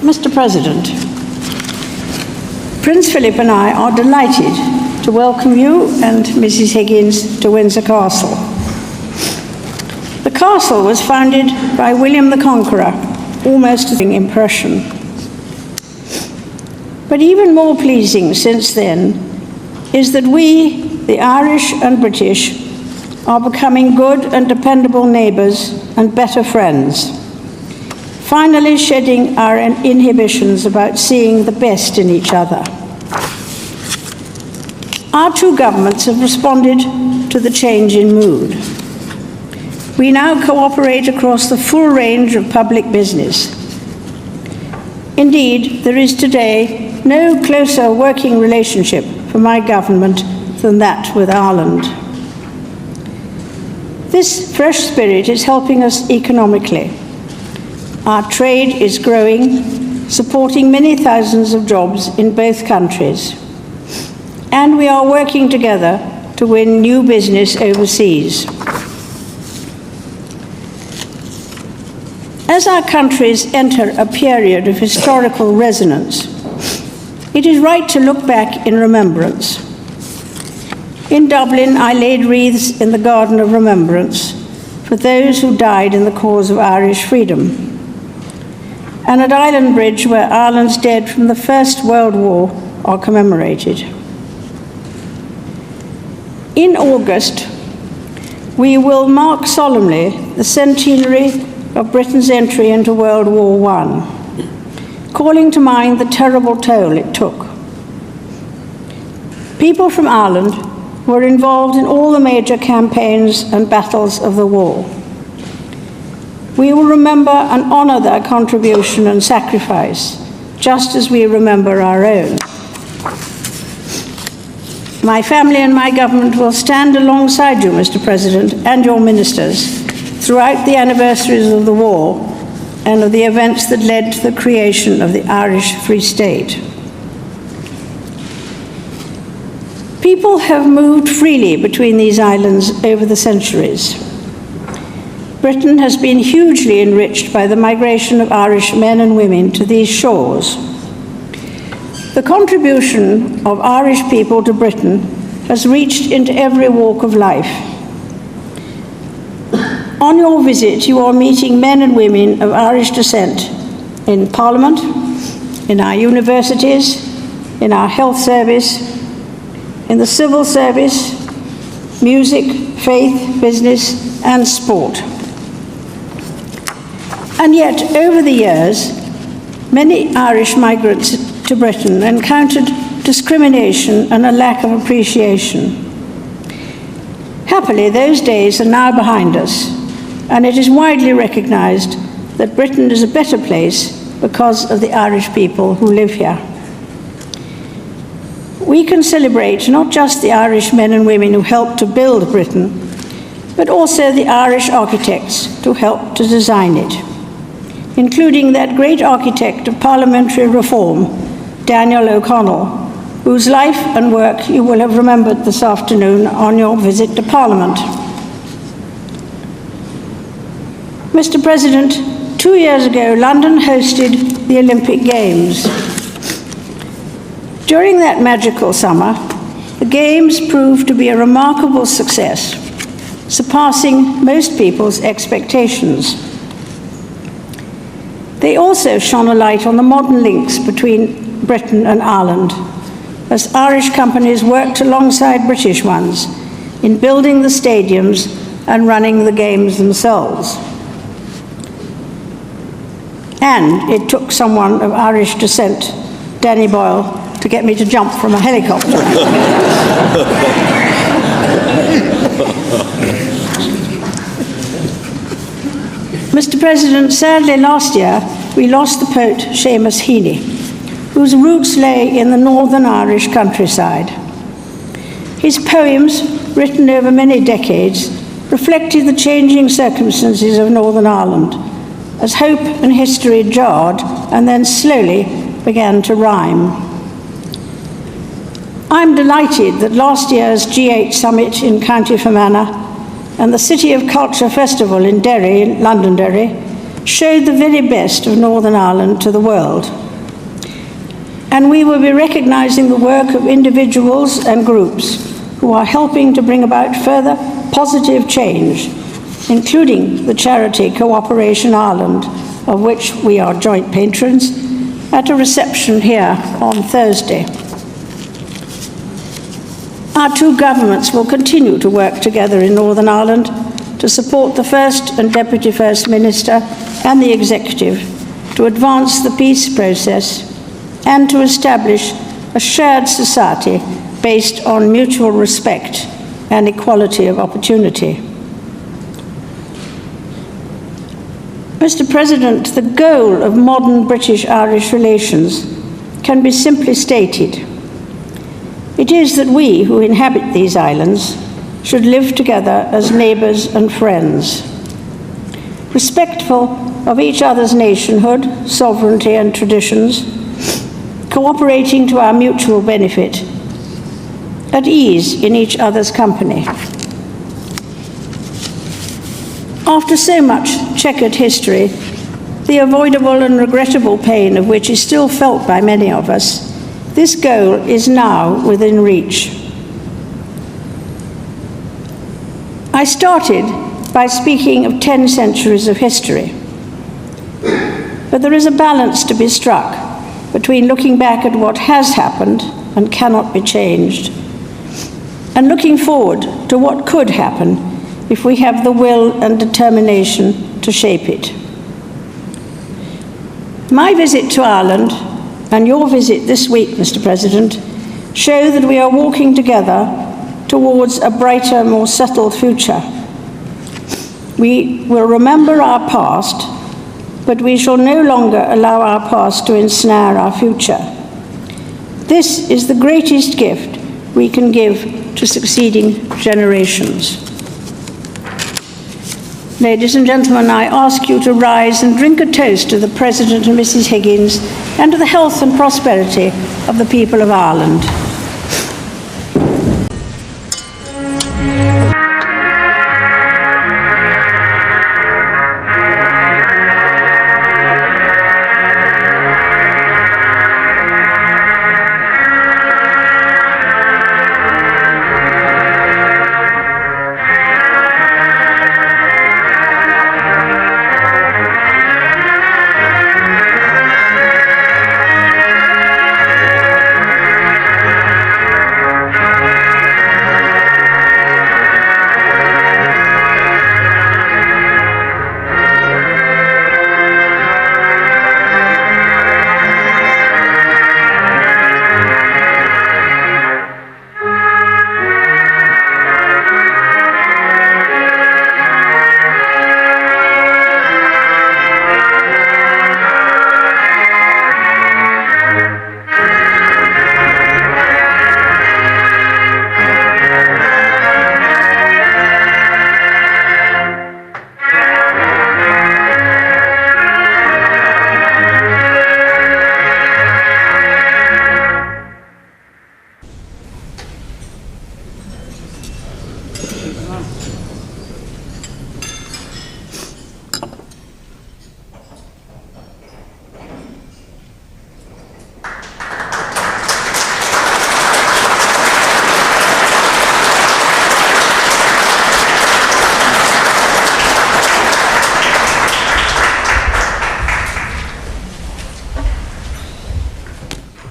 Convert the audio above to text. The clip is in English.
Mr. President, Prince Philip and I are delighted to welcome you and Mrs. Higgins to Windsor Castle. The castle was founded by William the Conqueror, almost a impression. But even more pleasing since then is that we, the Irish and British, are becoming good and dependable neighbours and better friends, finally shedding our inhibitions about seeing the best in each other. Our two governments have responded to the change in mood. We now cooperate across the full range of public business. Indeed, there is today no closer working relationship for my government than that with Ireland. This fresh spirit is helping us economically. Our trade is growing, supporting many thousands of jobs in both countries. And we are working together to win new business overseas. As our countries enter a period of historical resonance, it is right to look back in remembrance. In Dublin, I laid wreaths in the Garden of Remembrance for those who died in the cause of Irish freedom, and at Island Bridge, where Ireland's dead from the First World War are commemorated. In August, we will mark solemnly the centenary of Britain's entry into World War I, calling to mind the terrible toll it took. People from Ireland were involved in all the major campaigns and battles of the war. We will remember and honour their contribution and sacrifice, just as we remember our own. My family and my government will stand alongside you, Mr. President, and your ministers throughout the anniversaries of the war and of the events that led to the creation of the Irish Free State. People have moved freely between these islands over the centuries. Britain has been hugely enriched by the migration of Irish men and women to these shores. The contribution of Irish people to Britain has reached into every walk of life. On your visit, you are meeting men and women of Irish descent in Parliament, in our universities, in our health service, in the civil service, music, faith, business, and sport. And yet, over the years, many Irish migrants to Britain encountered discrimination and a lack of appreciation. Happily, those days are now behind us, and it is widely recognised that Britain is a better place because of the Irish people who live here. We can celebrate not just the Irish men and women who helped to build Britain, but also the Irish architects who helped to design it, including that great architect of parliamentary reform, Daniel O'Connell, whose life and work you will have remembered this afternoon on your visit to Parliament. Mr. President, 2 years ago, London hosted the Olympic Games. During that magical summer, the Games proved to be a remarkable success, surpassing most people's expectations. They also shone a light on the modern links between Britain and Ireland, as Irish companies worked alongside British ones in building the stadiums and running the games themselves. And it took someone of Irish descent, Danny Boyle, to get me to jump from a helicopter. Mr. President, sadly last year we lost the poet Seamus Heaney, whose roots lay in the Northern Irish countryside. His poems, written over many decades, reflected the changing circumstances of Northern Ireland, as hope and history jarred and then slowly began to rhyme. I'm delighted that last year's G8 summit in County Fermanagh and the City of Culture Festival in Derry, Londonderry, showed the very best of Northern Ireland to the world. And we will be recognising the work of individuals and groups who are helping to bring about further positive change, including the charity Cooperation Ireland, of which we are joint patrons, at a reception here on Thursday. Our two governments will continue to work together in Northern Ireland to support the First and Deputy First Minister and the Executive to advance the peace process and to establish a shared society based on mutual respect and equality of opportunity. Mr. President, the goal of modern British-Irish relations can be simply stated. It is that we who inhabit these islands should live together as neighbours and friends, respectful of each other's nationhood, sovereignty and traditions, cooperating to our mutual benefit, at ease in each other's company. After so much checkered history, the avoidable and regrettable pain of which is still felt by many of us, this goal is now within reach. I started by speaking of 10 centuries of history, but there is a balance to be struck between looking back at what has happened and cannot be changed, and looking forward to what could happen if we have the will and determination to shape it. My visit to Ireland and your visit this week, Mr. President, show that we are walking together towards a brighter, more settled future. We will remember our past, but we shall no longer allow our past to ensnare our future. This is the greatest gift we can give to succeeding generations. Ladies and gentlemen, I ask you to rise and drink a toast to the President and Mrs. Higgins and to the health and prosperity of the people of Ireland.